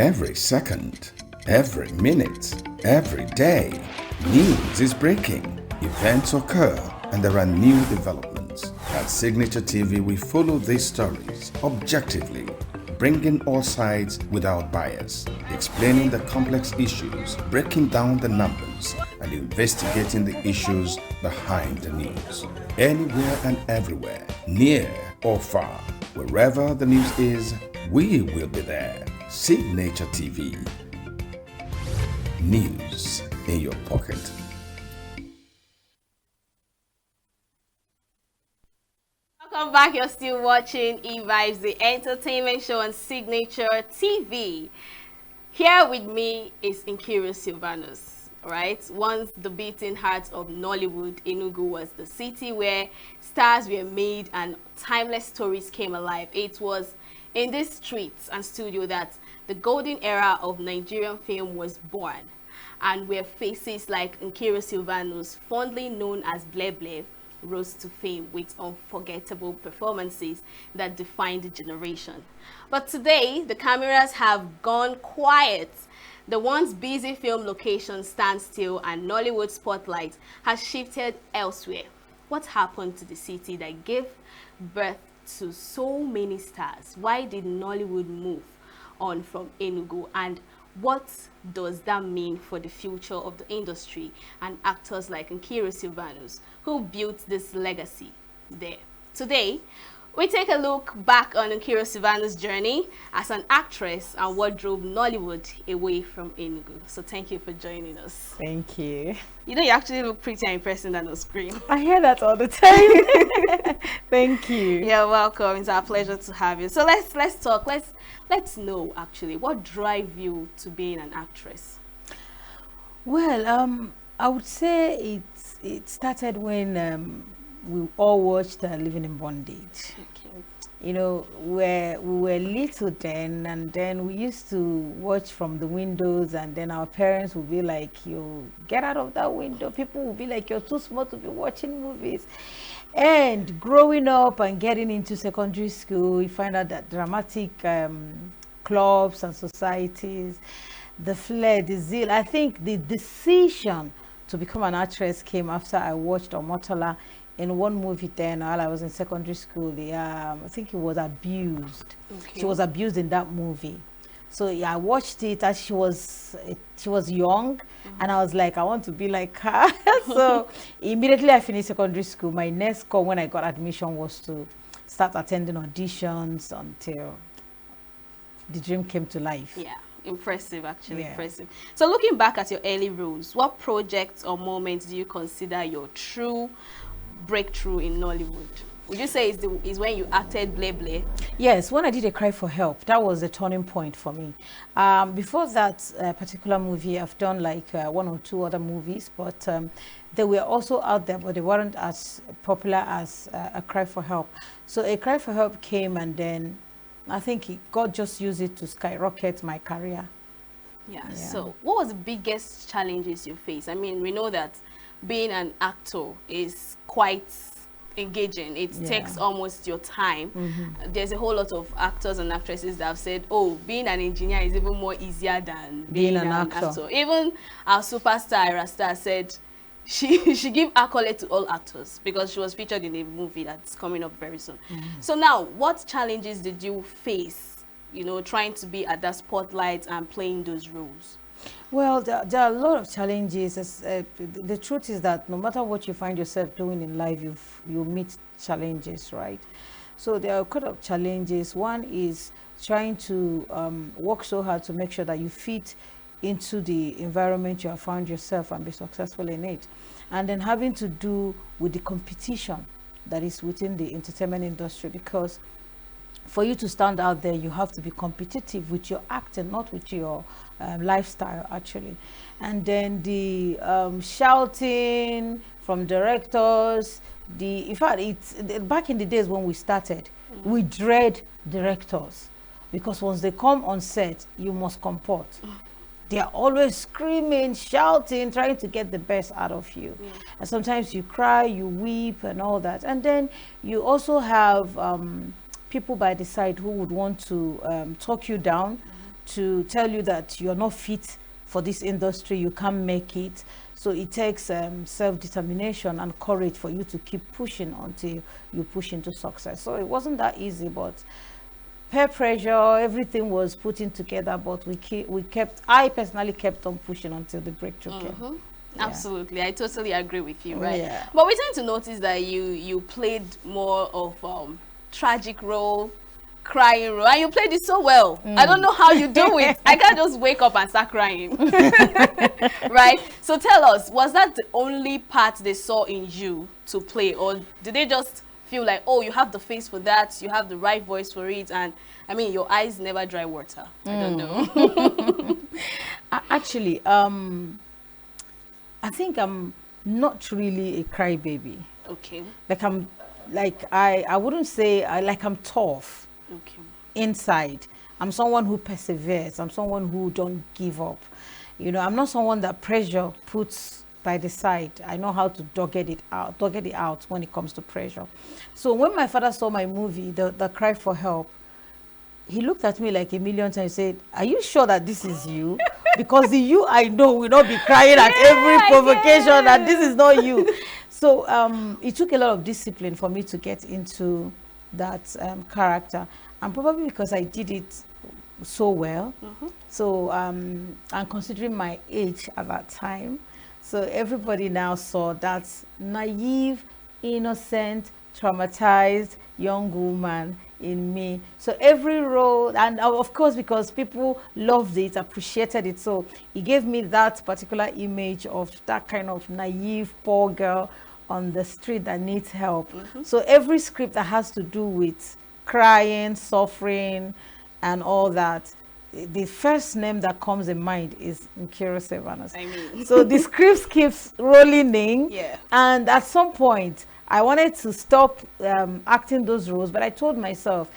Every second, every minute, every day, news is breaking, events occur, and there are new developments. At Signature TV, we follow these stories objectively, bringing all sides without bias, explaining the complex issues, breaking down the numbers, and investigating the issues behind the news. Anywhere and everywhere, near or far, wherever the news is, we will be there. Signature TV. News in your pocket. Welcome back. You're still watching E-Vibes, the entertainment show on Signature TV. Here with me is Nkiru Sylvanus, right? Once the beating heart of Nollywood, Enugu was the city where stars were made and timeless stories came alive. It was in these streets and studio that the golden era of Nigerian film was born, and where faces like Nkiru Sylvanus, fondly known as Bleble, rose to fame with unforgettable performances that defined the generation. But today, the cameras have gone quiet. The once busy film location stands still, and Nollywood spotlight has shifted elsewhere. What happened to the city that gave birth to so many stars? Why did Nollywood move on from Enugu, and what does that mean for the future of the industry and actors like Nkiru Sylvanus, who built this legacy there? Today, we take a look back on Nkiru Sylvanus' journey as an actress and what drove Nollywood away from Enugu. So thank you for joining us. Thank you. You know, you actually look pretty and impressive on the screen. I hear that all the time. Thank you. You're welcome. It's our pleasure to have you. So let's talk. Let's know actually what drive you to being an actress. Well, I would say it started when we all watched Living in Bondage. Okay. You know, we were little then, and then we used to watch from the windows, and then our parents would be like, "You get out of that window." People would be like, "You're too small to be watching movies." And growing up and getting into secondary school, we find out that dramatic clubs and societies, the flair, the zeal. I think the decision to become an actress came after I watched Omotola in one movie then while I was in secondary school. I think it was Abused. Okay. She was abused in that movie. So yeah, I watched it as she was young, and I was like, I want to be like her. So immediately I finished secondary school, my next goal when I got admission was to start attending auditions until the dream came to life. Yeah, impressive, actually. Yeah. Impressive. So looking back at your early roles, what projects or moments do you consider your true breakthrough in Nollywood? Would you say is when you acted Bleble? Yes, when I did A Cry for Help, that was a turning point for me. Before that particular movie, I've done like one or two other movies, but they were also out there, but they weren't as popular as A Cry for Help. So A Cry for Help came, and then I think God just used it to skyrocket my career. Yeah. So what was the biggest challenges you faced? I mean, we know that being an actor is quite engaging. It takes almost your time. There's a whole lot of actors and actresses that have said, oh, being an engineer is even more easier than being an actor. Even our superstar Ira Star said she gave accolade to all actors because she was featured in a movie that's coming up very soon. So now, what challenges did you face, you know, trying to be at that spotlight and playing those roles? Well, there are a lot of challenges. The truth is that no matter what you find yourself doing in life, you meet challenges, right? So there are a couple of challenges. One is trying to work so hard to make sure that you fit into the environment you have found yourself and be successful in it. And then having to do with the competition that is within the entertainment industry, because for you to stand out there, you have to be competitive with your acting, not with your lifestyle, actually. And then the shouting from directors, in fact, it's back in the days when we started, we dread directors, because once they come on set, you must comport. They are always screaming, shouting, trying to get the best out of you. And sometimes you cry, you weep, and all that. And then you also have people by the side who would want to talk you down, to tell you that you're not fit for this industry, you can't make it. So it takes self-determination and courage for you to keep pushing until you push into success. So it wasn't that easy, but peer pressure, everything was putting together, but I personally kept on pushing until the breakthrough came. Yeah. Absolutely, I totally agree with you, right? Yeah. But we tend to notice that you played more of tragic role, crying role, and you played it so well. I don't know how you do it. I can't just wake up and start crying. Right? So tell us, was that the only part they saw in you to play, or did they just feel like, oh, you have the face for that, you have the right voice for it, and I mean, your eyes never dry water? I don't know. Actually, I think I'm not really a crybaby. Okay. I wouldn't say I'm tough. Okay. Inside, I'm someone who perseveres. I'm someone who don't give up. You know, I'm not someone that pressure puts by the side. I know how to dog it out when it comes to pressure. So when my father saw my movie, the Cry for Help, he looked at me like a million times and said, "Are you sure that this is you? Because the you I know will not be crying at every provocation that this is not you." So it took a lot of discipline for me to get into that character, and probably because I did it so well. So and considering my age at that time, so everybody now saw that naive, innocent, traumatized young woman in me. So every role, and of course because people loved it, appreciated it, so it gave me that particular image of that kind of naive poor girl on the street that needs help. So every script that has to do with crying, suffering, and all that, the first name that comes in mind is Nkiru Sylvanus. I mean, so the script keeps rolling in, yeah. And at some point I wanted to stop acting those roles, but I told myself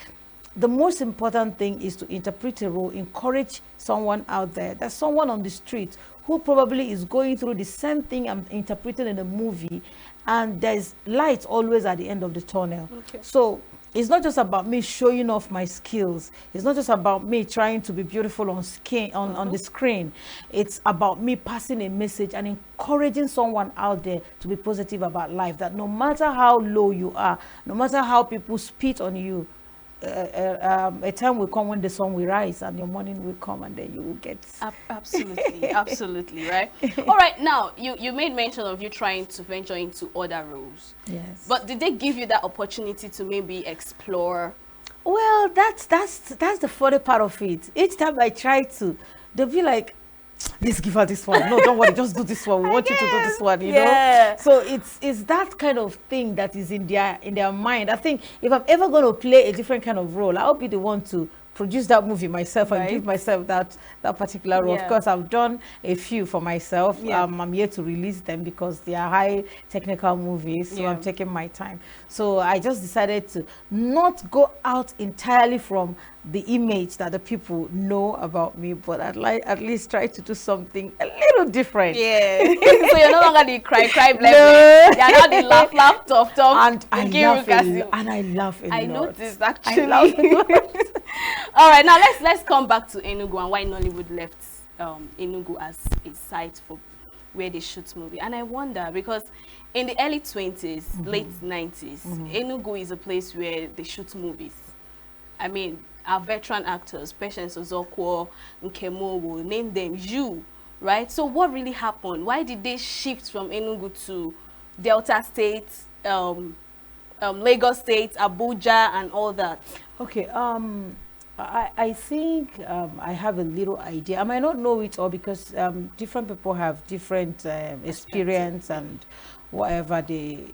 the most important thing is to interpret a role, encourage someone out there. There's someone on the street who probably is going through the same thing I'm interpreting in a movie, and there's light always at the end of the tunnel. Okay. So it's not just about me showing off my skills. It's not just about me trying to be beautiful on the screen. It's about me passing a message and encouraging someone out there to be positive about life, that no matter how low you are, no matter how people spit on you, a time will come when the sun will rise and your morning will come, and then you will get absolutely absolutely right. All right, now you made mention of you trying to venture into other roles. Yes, but did they give you that opportunity to maybe explore? Well, that's the funny part of it. Each time I try to, they'll be like, "Let's give her this one. No, don't worry, just do this one. We want you to do this one." You know. So it's that kind of thing that is in their mind. I think if I'm ever going to play a different kind of role, I'll be the one to produce that movie myself and give myself that particular role. Of course, I've done a few for myself. I'm here to release them because they are high technical movies, so I'm taking my time. So I just decided to not go out entirely from the image that the people know about me, but at least try to do something a little different. Yeah. So you're no longer the cry blame. No. You're not the laugh tough. And I laugh a lot. I noticed actually. I laugh a lot. All right, now let's come back to Enugu and why Nollywood left Enugu as a site for where they shoot movie. And I wonder, because in the early 20s, late 90s, Enugu is a place where they shoot movies. I mean, our veteran actors, Patience Ozokwo, Nkemo, will name them you, right? So what really happened? Why did they shift from Enugu to Delta State, Lagos State, Abuja, and all that? Okay, I think I have a little idea. I might not know it all because different people have different experience and whatever they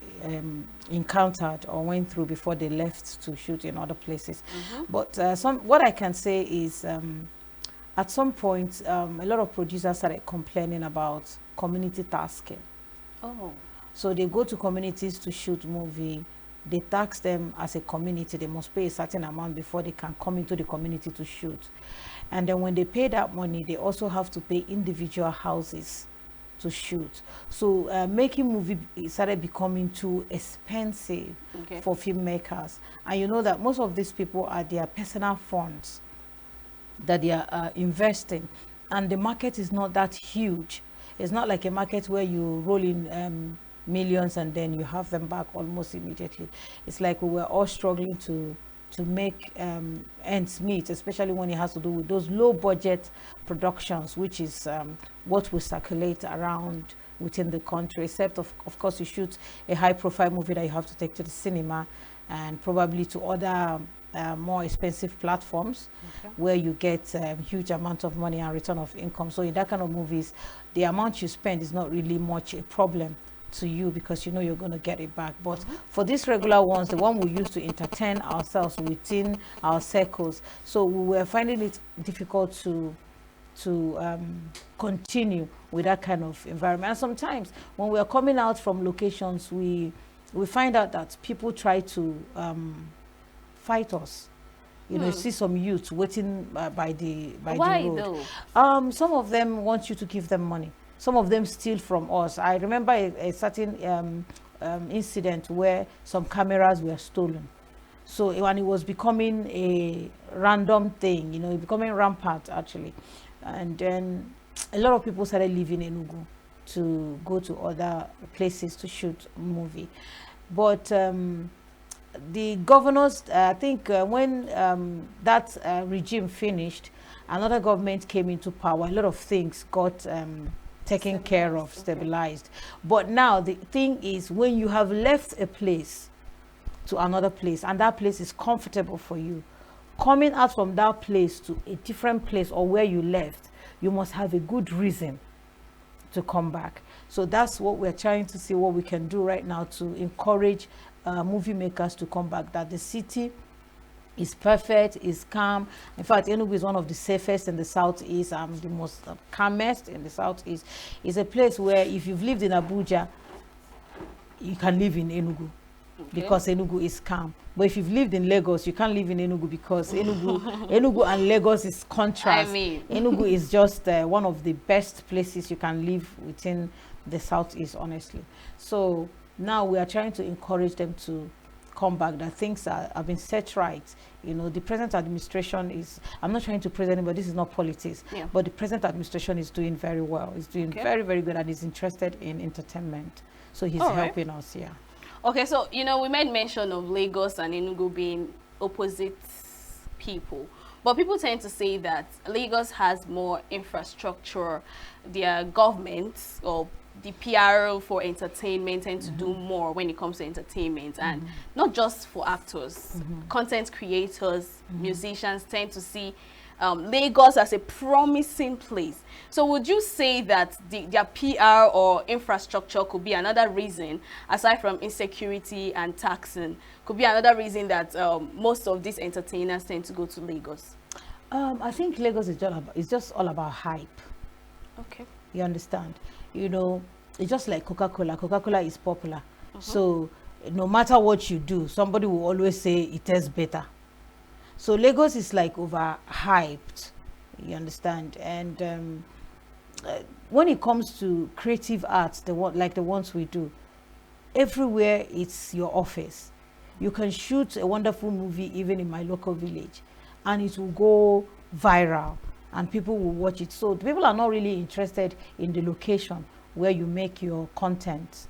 encountered or went through before they left to shoot in other places. But what I can say is at some point a lot of producers started complaining about community tasking. Oh. So they go to communities to shoot movie. They tax them as a community. They must pay a certain amount before they can come into the community to shoot. And then when they pay that money, they also have to pay individual houses to shoot. So making movie started becoming too expensive for filmmakers. And you know that most of these people are their personal funds that they are investing, and the market is not that huge. It's not like a market where you roll in millions and then you have them back almost immediately. It's like we were all struggling to make ends meet, especially when it has to do with those low budget productions, which is what we circulate around within the country, except of course you shoot a high profile movie that you have to take to the cinema and probably to other more expensive platforms, where you get huge amount of money and return of income. So in that kind of movies, the amount you spend is not really much a problem to you, because you know you're going to get it back. But for these regular ones, the one we use to entertain ourselves within our circles, so we were finding it difficult to continue with that kind of environment. And sometimes when we are coming out from locations, we find out that people try to fight us. You know, you see some youth waiting by the road. Why though? Some of them want you to give them money. Some of them steal from us. I remember a certain incident where some cameras were stolen. So when it was becoming a random thing, you know, becoming rampant actually. And then a lot of people started leaving Enugu to go to other places to shoot movie. But the governors, I think when that regime finished, another government came into power. A lot of things got taken care of, stabilized. But now the thing is, when you have left a place to another place and that place is comfortable for you, coming out from that place to a different place or where you left, you must have a good reason to come back. So that's what we're trying to see what we can do right now to encourage movie makers to come back, that the city is perfect, is calm. In fact, Enugu is one of the safest in the southeast, the most calmest in the southeast. It's a place where if you've lived in Abuja, you can live in Enugu, because Enugu is calm. But if you've lived in Lagos, you can't live in Enugu, because Enugu and Lagos is contrast. I mean, Enugu is just one of the best places you can live within the southeast, honestly. So now we are trying to encourage them to come back, that things have been set right. You know, the present administration is, I'm not trying to praise anybody, this is not politics, but the present administration is doing very well. It's doing very, very good, and is interested in entertainment. So he's helping us, Okay, so, you know, we made mention of Lagos and Enugu being opposite people. But people tend to say that Lagos has more infrastructure, their governments or the PR for entertainment tend to do more when it comes to entertainment, and not just for actors, content creators, musicians tend to see Lagos as a promising place. So would you say that their PR or infrastructure could be another reason, aside from insecurity and taxing, could be another reason that most of these entertainers tend to go to Lagos? I think Lagos is just all about hype. Okay. You understand? You know, it's just like Coca-Cola. Coca-Cola is popular. So no matter what you do, somebody will always say it tastes better. So Lagos is like overhyped. You understand? And when it comes to creative arts, like the ones we do, everywhere it's your office. You can shoot a wonderful movie even in my local village, and it will go viral and people will watch it. So people are not really interested in the location where you make your content,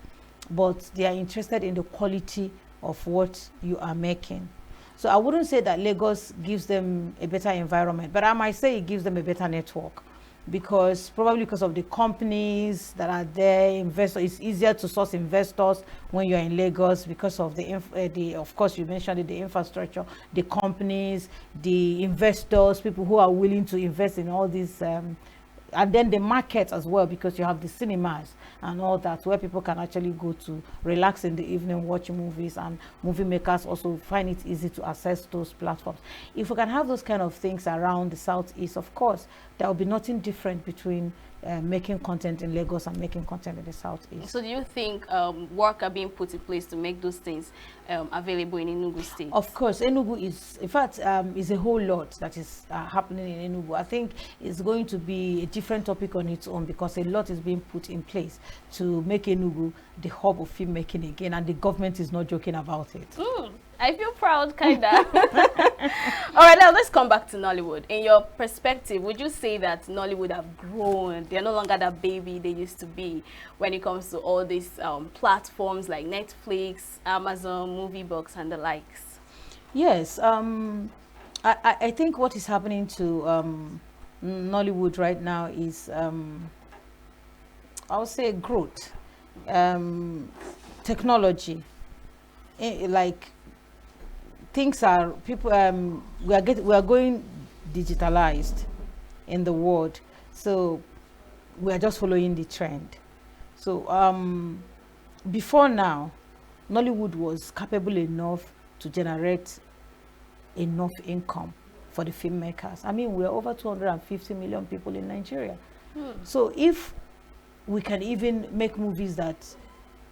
but they are interested in the quality of what you are making. So I wouldn't say that Lagos gives them a better environment, but I might say it gives them a better network, because probably because of the companies that are there, investors. It's easier to source investors when you're in Lagos because of of course you mentioned it, the infrastructure, the companies, the investors, people who are willing to invest in all these, and then the market as well, because you have the cinemas and all that, where people can actually go to relax in the evening, watch movies, and movie makers also find it easy to access those platforms. If we can have those kind of things around the southeast, of course, there will be nothing different between making content in Lagos and making content in the southeast. So do you think work are being put in place to make those things available in Enugu State? Of course, Enugu is, in fact, is a whole lot that is happening in Enugu. I think it's going to be a different topic on its own, because a lot is being put in place to make Enugu the hub of filmmaking again, and the government is not joking about it. I feel proud, kind of. All right, now let's come back to Nollywood. In your perspective, would you say that Nollywood have grown? They're no longer that baby they used to be when it comes to all these platforms like Netflix, Amazon, MovieBox, and the likes? Yes. I think what is happening to Nollywood right now is, I would say, growth, technology. Like things are people we are going digitalized in the world, so we are just following the trend. So before now, Nollywood was capable enough to generate enough income for the filmmakers. I mean, we're over 250 million people in Nigeria. So if we can even make movies that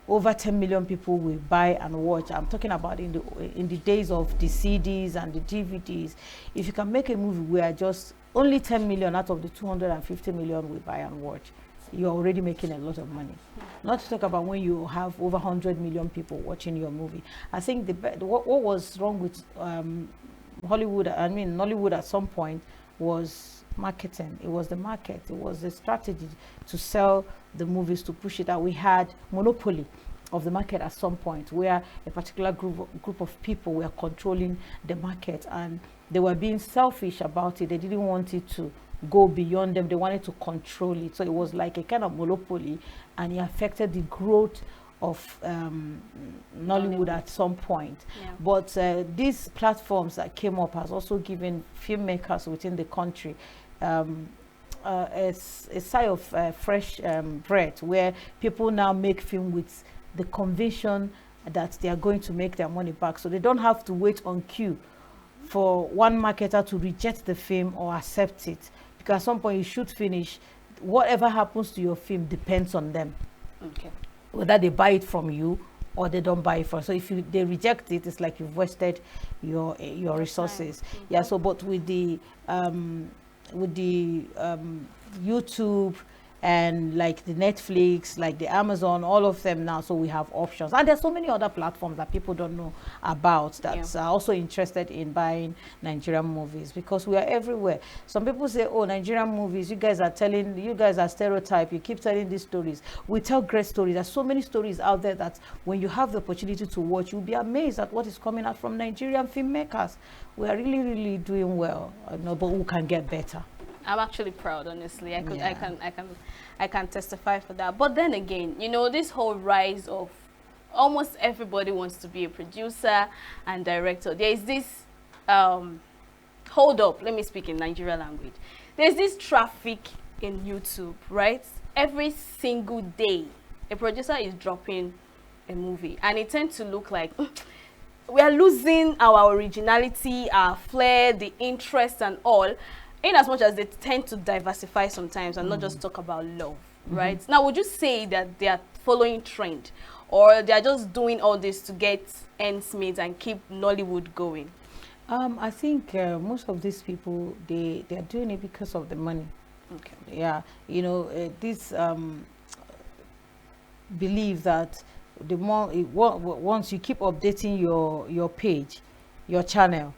over 10 million people will buy and watch. I'm talking about in the days of the CDs and the DVDs. If you can make a movie where just only 10 million out of the 250 million will buy and watch, you're already making a lot of money. Not to talk about when you have over 100 million people watching your movie. I think what was wrong with Nollywood at some point was marketing. It was the market. It was the strategy to sell the movies, to push it out. We had monopoly of the market at some point, where a particular group of people were controlling the market, and they were being selfish about it. They didn't want it to go beyond them. They wanted to control it. So it was like a kind of monopoly, and it affected the growth of Nollywood at some point. Yeah. But these platforms that came up has also given filmmakers within the country a sigh of fresh breath, where people now make film with the conviction that they are going to make their money back. So they don't have to wait on queue for one marketer to reject the film or accept it, because at some point you should finish. Whatever happens to your film depends on them. Okay. Whether they buy it from you or they don't buy it from. So if they reject it, it's like you've wasted your resources. Yeah. So but with the YouTube and like the Netflix, like the Amazon, all of them now, so we have options. And there's so many other platforms that people don't know about that are also interested in buying Nigerian movies, because we are everywhere. Some people say, oh, Nigerian movies, you guys are stereotype, you keep telling these stories. We tell great stories. There's so many stories out there that when you have the opportunity to watch, you'll be amazed at what is coming out from Nigerian filmmakers. We are really, really doing well, but we can get better. I'm actually proud, honestly. I can testify for that. But then again, you know, this whole rise of almost everybody wants to be a producer and director. There is this hold up, let me speak in Nigerian language. There's this traffic in YouTube, right? Every single day, a producer is dropping a movie, and it tends to look like we are losing our originality, our flair, the interest and all, in as much as they tend to diversify sometimes and not just talk about love, right? Now, would you say that they are following trend, or they are just doing all this to get ends meet and keep Nollywood going? I think most of these people, they are doing it because of the money. Okay. Yeah, you know, this believe that the more once you keep updating your page, your channel,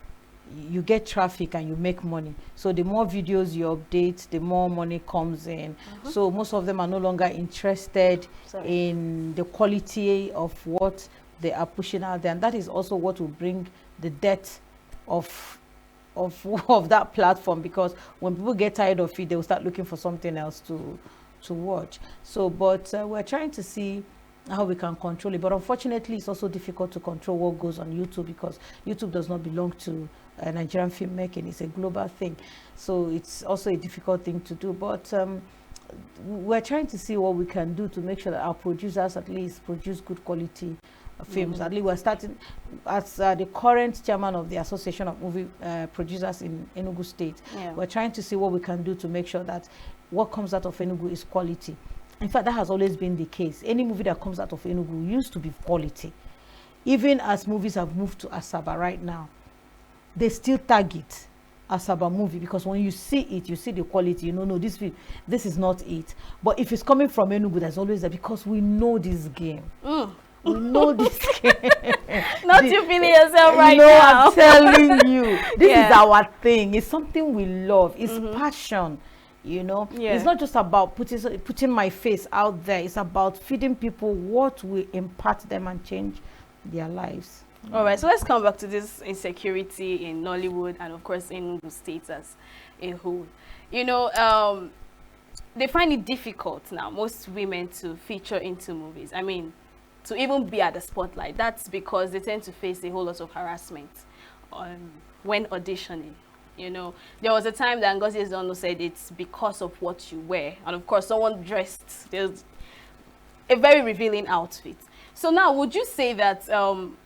you get traffic and you make money. So the more videos you update, the more money comes in. So most of them are no longer interested in the quality of what they are pushing out there, and that is also what will bring the death of that platform, because when people get tired of it, they will start looking for something else to watch. So but we're trying to see how we can control it, but unfortunately it's also difficult to control what goes on YouTube, because YouTube does not belong to Nigerian filmmaking. It's a global thing, so it's also a difficult thing to do. But we're trying to see what we can do to make sure that our producers at least produce good quality films. At least we're starting as the current chairman of the Association of Movie Producers in Enugu State. We're trying to see what we can do to make sure that what comes out of Enugu is quality. In fact, that has always been the case. Any movie that comes out of Enugu used to be quality. Even as movies have moved to Asaba right now, they still tag it Asaba movie, because when you see it, you see the quality. You know, no, this is not it. But if it's coming from Enugu, there's always that, because we know this game. We know this. Not you feeling yourself right no, now. I'm telling you, this Yeah. is our thing. It's something we love. It's Mm-hmm. passion. You know, Yeah. it's not just about putting my face out there. It's about feeding people what will impact them and change their lives. All right, so let's come back to this insecurity in Nollywood and, of course, in the States as a whole. You know, they find it difficult now, most women, to feature into movies. I mean, to even be at the spotlight. That's because they tend to face a whole lot of harassment when auditioning. You know, there was a time that Ngozi Ezeonu said it's because of what you wear. And, of course, someone dressed, there's a very revealing outfit. So now, would you say that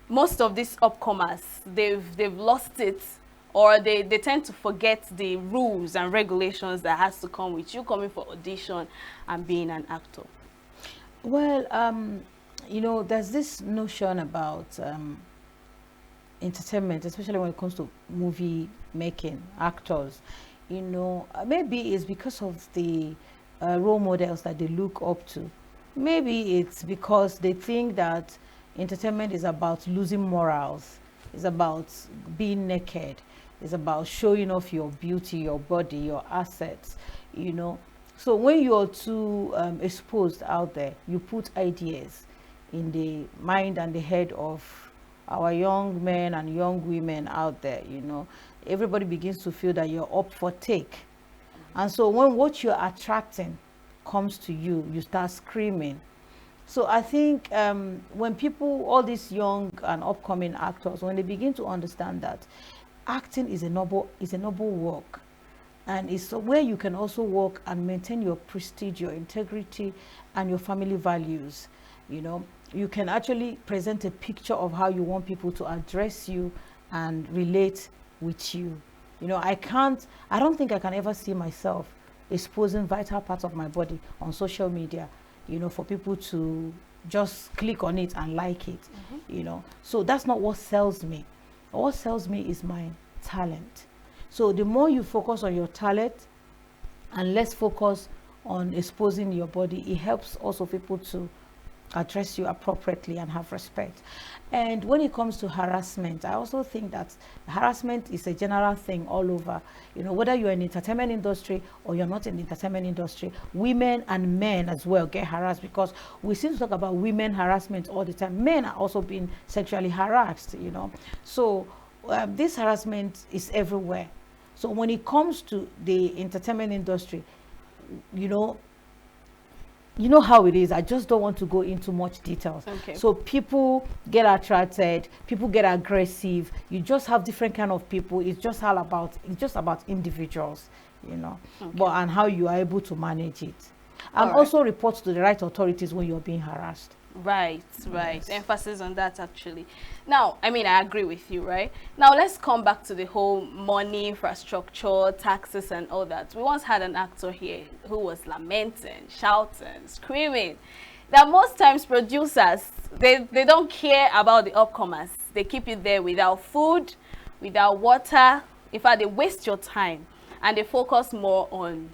most of these upcomers, they've lost it, or they tend to forget the rules and regulations that has to come with you coming for audition and being an actor? Well, you know, there's this notion about entertainment, especially when it comes to movie making, actors. You know, maybe it's because of the role models that they look up to. Maybe it's because they think that entertainment is about losing morals. It's about being naked. It's about showing off your beauty, your body, your assets, you know. So when you're too exposed out there, you put ideas in the mind and the head of our young men and young women out there, you know. Everybody begins to feel that you're up for take. And so when what you're attracting comes to you, you start screaming. So I think when people, all these young and upcoming actors, when they begin to understand that acting is a noble work, and it's where you can also work and maintain your prestige, your integrity, and your family values. You know, you can actually present a picture of how you want people to address you and relate with you. You know, I don't think I can ever see myself exposing vital parts of my body on social media, you know, for people to just click on it and like it, you know. So that's not what sells me. What sells me is my talent. So the more you focus on your talent and less focus on exposing your body, it helps also people to address you appropriately and have respect. And when it comes to harassment, I also think that harassment is a general thing all over. You know, whether you're in the entertainment industry or you're not in the entertainment industry, women and men as well get harassed, because we seem to talk about women harassment all the time. Men are also being sexually harassed, you know. So this harassment is everywhere. So when it comes to the entertainment industry, you know how it is. I just don't want to go into much details. Okay. So people get attracted, people get aggressive. You just have different kind of people. It's just about individuals, you know. Okay. But and how you are able to manage it. And All also report to the right authorities when you're being harassed. Right. Yes. Emphasis on that, actually. Now, I mean, I agree with you, right? Now, let's come back to the whole money, infrastructure, taxes, and all that. We once had an actor here who was lamenting, shouting, screaming that most times producers, they don't care about the upcomers. They keep you there without food, without water. In fact, they waste your time, and they focus more on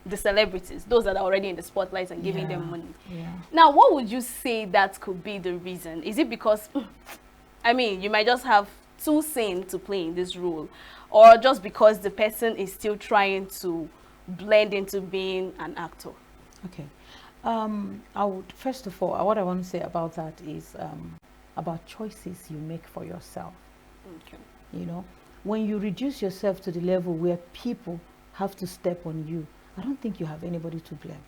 the celebrities, those that are already in the spotlight, and giving them money. Yeah. Now, what would you say that could be the reason? Is it because, I mean, you might just have too sane to play in this role, or just because the person is still trying to blend into being an actor? Okay. I would, first of all, what I want to say about that is about choices you make for yourself. Okay. You know, when you reduce yourself to the level where people have to step on you, I don't think you have anybody to blame.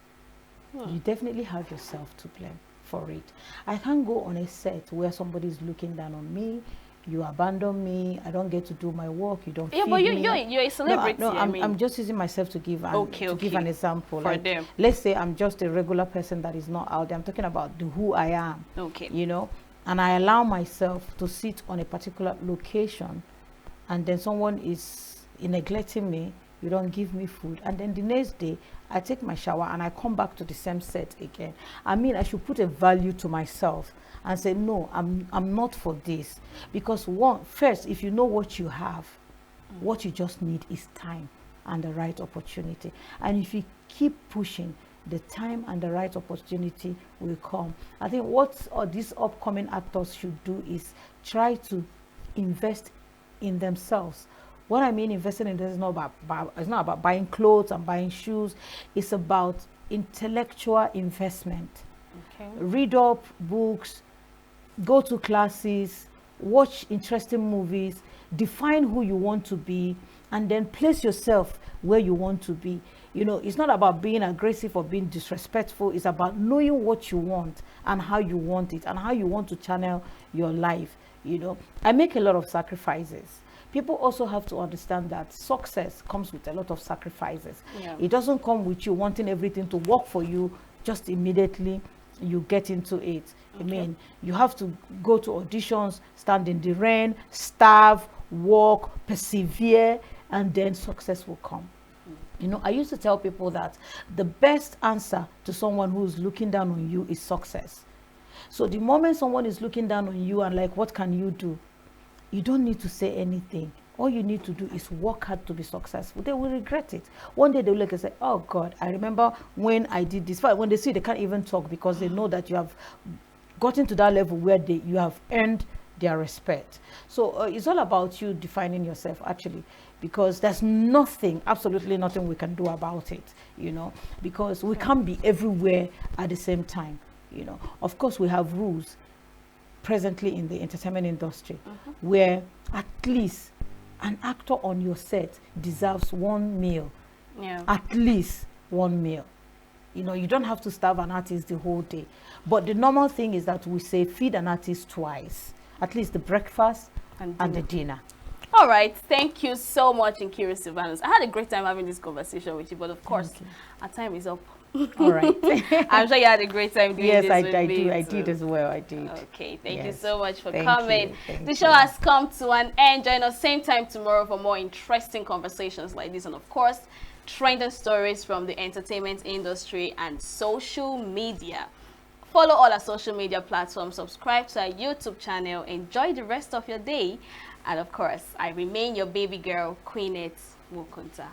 You definitely have yourself to blame for it. I can't go on a set where somebody's looking down on me. You abandon me. I don't get to do my work. You don't feed But me. you're a celebrity. No, I mean, I'm just using myself to give give an example. For like, them. let's say I'm just a regular person that is not out there. I'm talking about who I am. Okay. You know, and I allow myself to sit on a particular location, and then someone is neglecting me. You don't give me food, and then the next day I take my shower and I come back to the same set again. I mean, I should put a value to myself and say, no, I'm not for this. Because first, if you know what you have, what you just need is time and the right opportunity. And if you keep pushing, the time and the right opportunity will come. I think what these upcoming actors should do is try to invest in themselves. What I mean investing in this is not about buying clothes and buying shoes. It's about intellectual investment. Okay. Read up books, go to classes, watch interesting movies, define who you want to be, and then place yourself where you want to be. You know, it's not about being aggressive or being disrespectful. It's about knowing what you want and how you want it and how you want to channel your life. You know, I make a lot of sacrifices. People also have to understand that success comes with a lot of sacrifices. Yeah. It doesn't come with you wanting everything to work for you just immediately you get into it. Okay. I mean, you have to go to auditions, stand in the rain, starve, work, persevere, and then success will come. You know, I used to tell people that the best answer to someone who's looking down on you is success. So the moment someone is looking down on you and like, what can you do? You don't need to say anything. All you need to do is work hard to be successful. They will regret it. One day they will look and say, oh God, I remember when I did this. When they see, they can't even talk because they know that you have gotten to that level where you have earned their respect. So it's all about you defining yourself, actually, because there's nothing, absolutely nothing we can do about it, you know, because we can't be everywhere at the same time, you know. Of course, we have rules presently in the entertainment industry where at least an actor on your set deserves one meal. Yeah. At least one meal. You know, you don't have to starve an artist the whole day. But the normal thing is that we say feed an artist twice, at least the breakfast and the dinner. All right, thank you so much, Nkiru Sylvanus. I had a great time having this conversation with you, but of course, our time is up. All right. I'm sure you had a great time doing this with me. I did as well. I did. Okay, thank you Yes. so much for Thank coming. you. Thank The show you. has come to an end. Join us same time tomorrow for more interesting conversations like this, and of course, trending stories from the entertainment industry and social media. Follow all our social media platforms, subscribe to our YouTube channel, enjoy the rest of your day, and of course, I remain your baby girl, Queenette Mukunta.